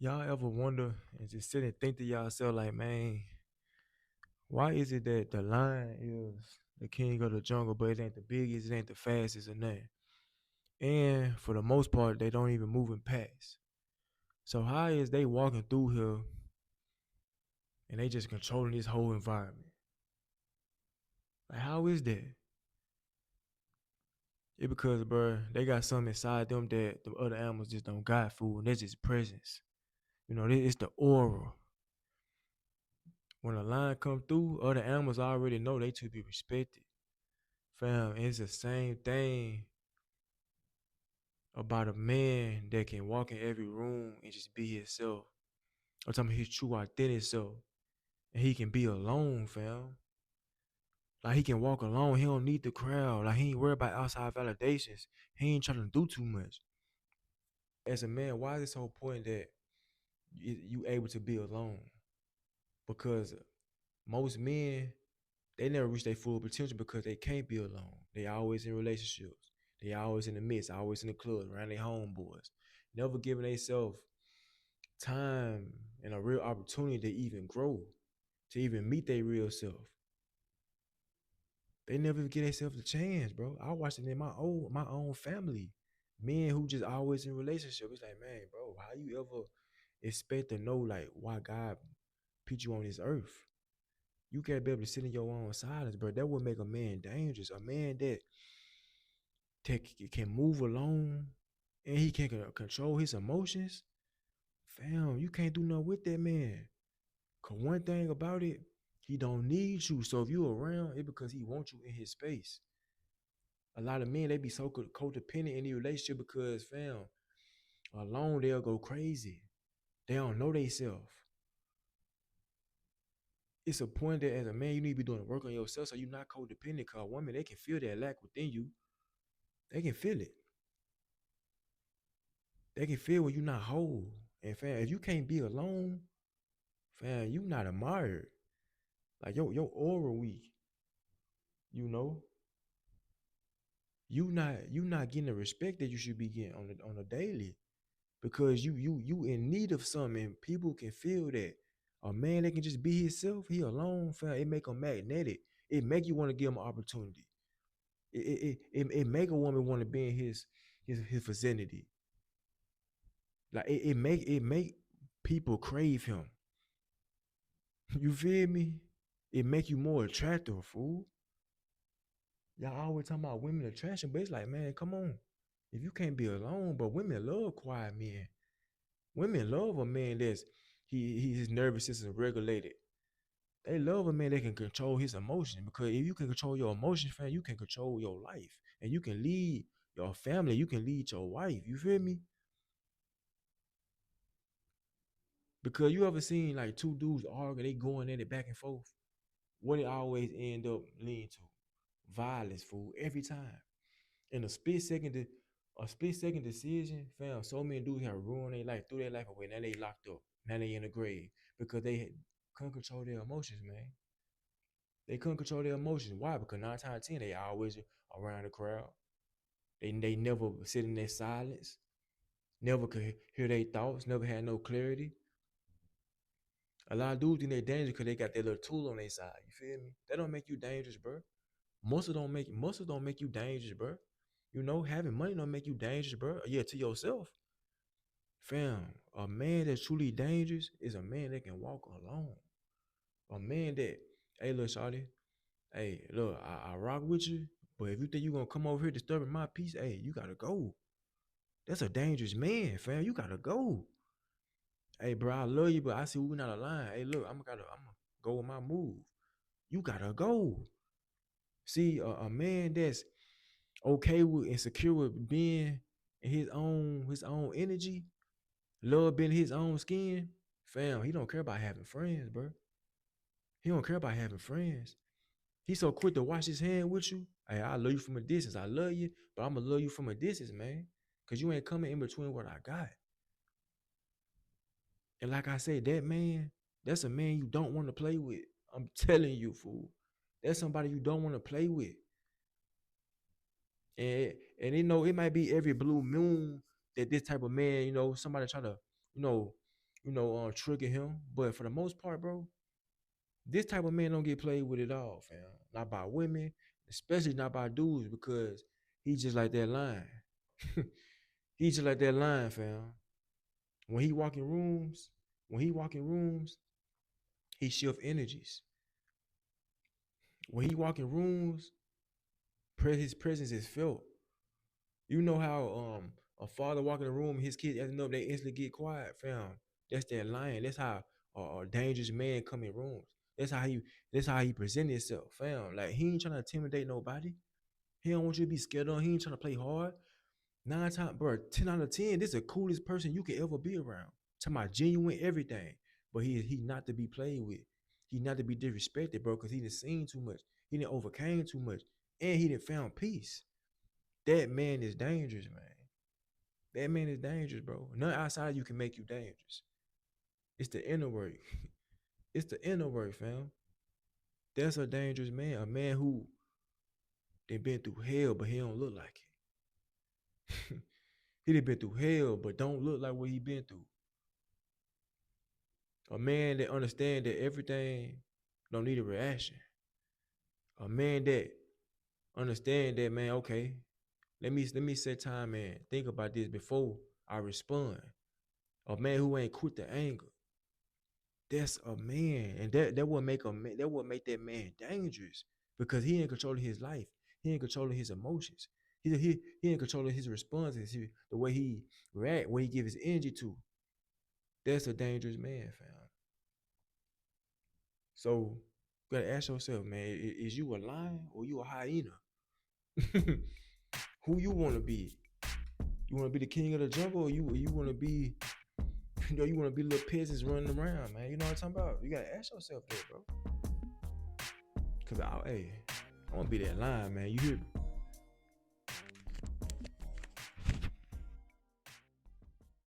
Y'all ever wonder and just sit and think to yourself like, man, why is it that the lion is the king of the jungle, but it ain't the biggest, it ain't the fastest or nothing? And for the most part, they don't even move in packs. So how is they walking through here and they just controlling this whole environment? Like, how is that? It because, bro, they got something inside them that the other animals just don't got food, and that's just presence. It's the aura. When a lion come through, other animals already know they to be respected. Fam, it's the same thing about a man that can walk in every room and just be himself. I'm talking about his true authentic self. And he can be alone, fam. Like he can walk alone. He don't need the crowd. Like he ain't worried about outside validations. He ain't trying to do too much. As a man, why is it so important that you able to be alone? Because most men, they never reach their full potential because they can't be alone. They always in relationships. They always in the midst, always in the club, around their homeboys. Never giving themselves time and a real opportunity to even grow, to even meet their real self. They never even give themselves a chance, bro. I watched it in my own family. Men who just always in relationship. It's like, man, bro, how you ever expect to know like why God put you on this earth? You can't be able to sit in your own silence, bro. That would make a man dangerous. A man that can move alone and he can control his emotions. Fam, you can't do nothing with that man. Cause one thing about it, he don't need you. So if you around, it because he wants you in his space. A lot of men they be so codependent in the relationship because fam, alone they'll go crazy. They don't know themselves. It's a point that as a man you need to be doing work on yourself so you're not codependent. Cause women they can feel that lack within you. They can feel it. They can feel when you're not whole. And fam, if you can't be alone, fam, you not admired. Like your aura weak. You know, you not getting the respect that you should be getting on a daily because you in need of something. And people can feel that. A man that can just be himself, he alone, fam, it make him magnetic. It make you want to give him an opportunity. It make a woman want to be in his vicinity. Like it make people crave him. You feel me? It make you more attractive, fool. Y'all always talking about women attraction, but it's like, man, come on. If you can't be alone, but women love quiet men. Women love a man that's his nervous system regulated. They love a man that can control his emotions because if you can control your emotions, fam, you can control your life and you can lead your family. You can lead your wife. You feel me? Because you ever seen like two dudes argue, they going at it back and forth. What it always end up leading to? Violence, fool, every time. In a split second decision, fam, so many dudes have ruined their life, threw their life away. Now they locked up. Now they in the grave because they couldn't control their emotions, man. They couldn't control their emotions. Why? Because 9 times 10, they always around the crowd. They never sit in their silence, never could hear their thoughts, never had no clarity. A lot of dudes think they dangerous because they got their little tool on their side. You feel me? That don't make you dangerous, bro. Most of don't make you dangerous, bro. Having money don't make you dangerous, bro. Yeah, to yourself. Fam, a man that's truly dangerous is a man that can walk alone. A man that, hey, look, shawty, hey, look, I rock with you, but if you think you gonna come over here disturbing my peace, hey, you gotta go. That's a dangerous man, fam. You gotta go. Hey, bro, I love you, but I see we're not aligned. Hey, look, I'm gonna go with my move. You gotta go. See, a man that's okay with and secure with being in his own energy, love being his own skin, fam, he don't care about having friends, bro. He don't care about having friends. He's so quick to wash his hand with you. Hey, I love you from a distance. I love you, but I'm gonna love you from a distance, man. Cause you ain't coming in between what I got. And like I said, that man, that's a man you don't want to play with. I'm telling you, fool. That's somebody you don't want to play with. And it might be every blue moon that this type of man, somebody try to, you know, tricking him. But for the most part, bro, this type of man don't get played with at all, fam. Not by women, especially not by dudes, because he just like that line. He just like that line, fam. When he walk in rooms, when he walk in rooms, he shift energies. When he walk in rooms, his presence is felt. You know how a father walk in the room, his kids acting up, they instantly get quiet, fam. That's that lion. That's how a dangerous man come in rooms. That's how he that's how he present himself, fam. Like he ain't trying to intimidate nobody. He don't want you to be scared of him. He ain't trying to play hard. 9 times, bro, 10 out of 10, this is the coolest person you could ever be around. Talking about genuine everything. But he not to be played with. He not to be disrespected, bro, because he done seen too much. He done overcame too much. And he done found peace. That man is dangerous, man. That man is dangerous, bro. Nothing outside you can make you dangerous. It's the inner work. It's the inner work, fam. That's a dangerous man. A man who they been through hell, but he don't look like it. He done been through hell, but don't look like what he been through. A man that understand that everything don't need a reaction. A man that understand that, man, okay, let me set time and think about this before I respond. A man who ain't quick to anger. That's a man, and that would make a man. That would make that man dangerous because he ain't controlling his life. He ain't controlling his emotions. He ain't controlling his responses. The way he react, what he give his energy to. That's a dangerous man, fam. So you gotta ask yourself, man, is you a lion or you a hyena? Who you want to be? You want to be the king of the jungle, or you want to be, you want to be little peasants running around, man? You know what I'm talking about? You gotta ask yourself that, bro. Cause hey, I want to be that lion, man. You hear me?